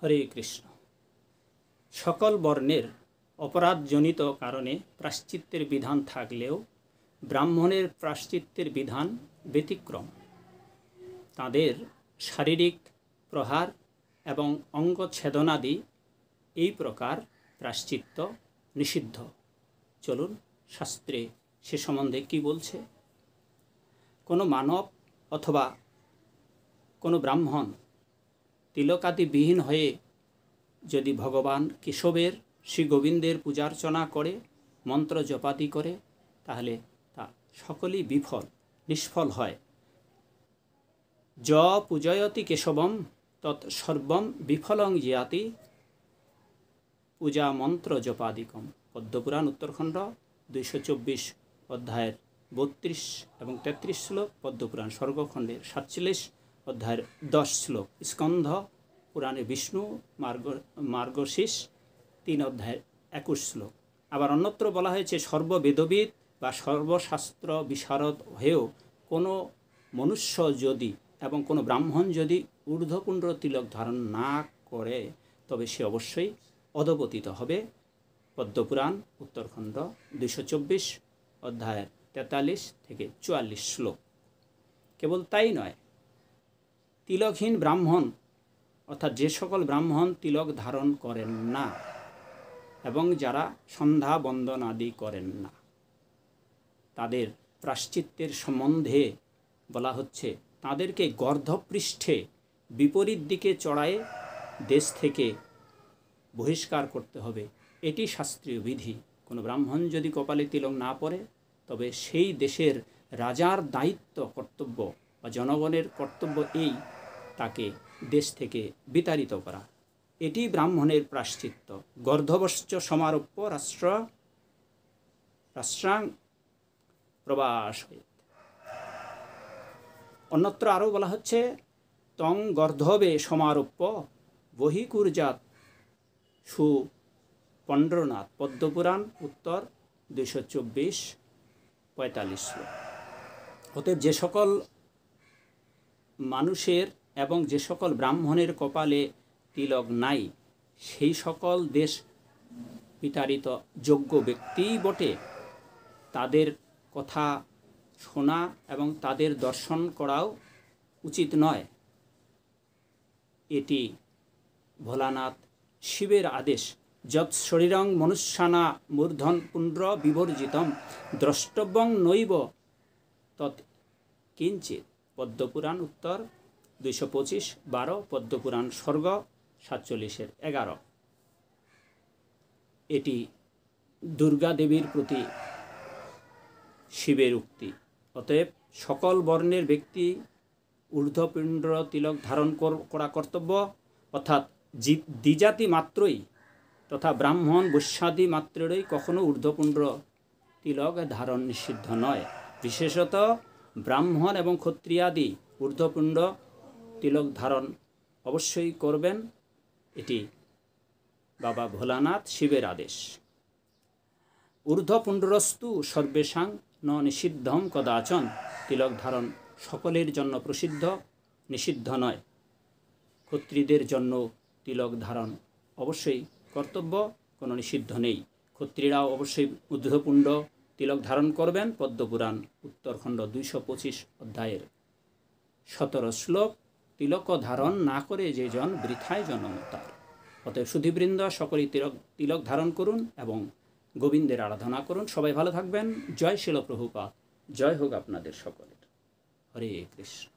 হরে কৃষ্ণ। সকল বর্ণের অপরাধজনিত কারণে প্রায়শ্চিত্তের বিধান থাকলেও ব্রাহ্মণের প্রায়শ্চিত্তের বিধান ব্যতিক্রম। তাদের শারীরিক প্রহার এবং অঙ্গচ্ছেদনাদি এই প্রকার প্রায়শ্চিত্ত নিষিদ্ধ। চলুন শাস্ত্রে সে সম্বন্ধে কী বলছে। কোনো মানব অথবা কোনো ব্রাহ্মণ তিলকাদিবিহীন হয়ে যদি ভগবান কেশবের শ্রী গোবিন্দের পূজার্চনা করে, মন্ত্র জপাদি করে, তাহলে তা সকলেই নিষ্ফল হয়। য পূজয়তি কেশবম তৎ সর্বম বিফলং জিয়াতি পূজা মন্ত্র জপাদিকম। পদ্মপুরাণ উত্তরখণ্ড 224 অধ্যায়ের 32 এবং 33 শ্লোক, পদ্মপুরাণ স্বর্গখণ্ডের 47 অধ্যায়ের 10 শ্লোক, স্কন্ধ পুরাণে বিষ্ণু মার্গশীর্ষ 3 অধ্যায়ের 21 শ্লোক। আবার অন্যত্র বলা হয়েছে, সর্ববেদবিদ বা সর্বশাস্ত্র বিশারদ হয়েও কোনো মনুষ্য যদি এবং কোনো ব্রাহ্মণ যদি ঊর্ধ্বপুণ্ড তিলক ধারণ না করে তবে সে অবশ্যই অধঃপতিত হবে। পদ্মপুরাণ উত্তরখণ্ড 224 অধ্যায়ের 43 থেকে 44 শ্লোক। কেবল তাই নয়, তিলকহীন ব্রাহ্মণ অর্থাৎ যে সকল ব্রাহ্মণ তিলক ধারণ করেন না এবং যারা সন্ধ্যা বন্দন আদি করেন না, তাদের প্রায়শ্চিত্তের সম্বন্ধে বলা হচ্ছে তাদেরকে গর্ধপৃষ্ঠে বিপরীত দিকে চড়ায়ে দেশ থেকে বহিষ্কার করতে হবে। এটি শাস্ত্রীয় বিধি। কোনো ব্রাহ্মণ যদি কপালে তিলক না পরে তবে সেই দেশের রাজার দায়িত্ব কর্তব্য বা জনগণের কর্তব্য এই তাকে দেশ থেকে বিতাড়িত করা। এটি ব্রাহ্মণের প্রায়শ্চিত্ত। গর্ধবশ্চ সমারোপ্য রাষ্ট্রাং প্রবাস। অন্যত্র আরও বলা হচ্ছে, তং গর্ধবে সমারোপ্য বহিকুর্জাত সুপণ্ড্রনাথ। পদ্মপুরাণ উত্তর 224-45 শ্লোক। অতএব যে সকল মানুষের এবং যে সকল ব্রাহ্মণের কপালে তিলক নাই, সেই সকল দেশ বিতাড়িত যোগ্য ব্যক্তিই বটে। তাদের কথা শোনা এবং তাদের দর্শন করাও উচিত নয়। এটি ভোলানাথ শিবের আদেশ। যৎ শরীরং মনুষ্যানা মূর্ধন পুণ্ড বিবর্জিতম দ্রষ্টব্যং নৈব তৎ কিঞ্চিৎ। পদ্মপুরাণ উত্তর 225-12, পদ্মপুরাণ স্বর্গ 47-11। এটি দুর্গা দেবীর প্রতি শিবের উক্তি। অতএব সকল বর্ণের ব্যক্তি ঊর্ধ্বপুণ্ড তিলক ধারণ করা কর্তব্য, অর্থাৎ দ্বিজাতি মাত্রই তথা ব্রাহ্মণ বৈশ্যাদি মাত্রেরই কখনো ঊর্ধ্বপুণ্ড তিলক ধারণ নিষিদ্ধ নয়। বিশেষত ব্রাহ্মণ এবং ক্ষত্রিয়াদি ঊর্ধ্বপুণ্ড তিলক ধারণ অবশ্যই করবেন। এটি বাবা ভোলানাথ শিবের আদেশ। ঊর্ধ্বপুণ্ডরস্তু সর্বেষাং ন নিষিদ্ধম কদাচন। তিলক ধারণ সকলের জন্য প্রসিদ্ধ, নিষিদ্ধ নয়। ক্ষত্রিয়দের জন্য তিলক ধারণ অবশ্যই কর্তব্য, কোনো নিষিদ্ধ নেই। ক্ষত্রিয়রাও অবশ্যই ঊর্ধ্বপুণ্ড তিলক ধারণ করবেন। পদ্মপুরাণ উত্তরখণ্ড 225 অধ্যায়ের 17 শ্লোক। তিলক ধারণ না করে যে জন বৃথায় জন্ম তার। অতএব সুধীবৃন্দ সকলেই তিলক ধারণ করুন এবং গোবিন্দের আরাধনা করুন। সবাই ভালো থাকবেন। জয় শিল প্রভুপাদ। জয় হোক আপনাদের সকলের। হরে কৃষ্ণ।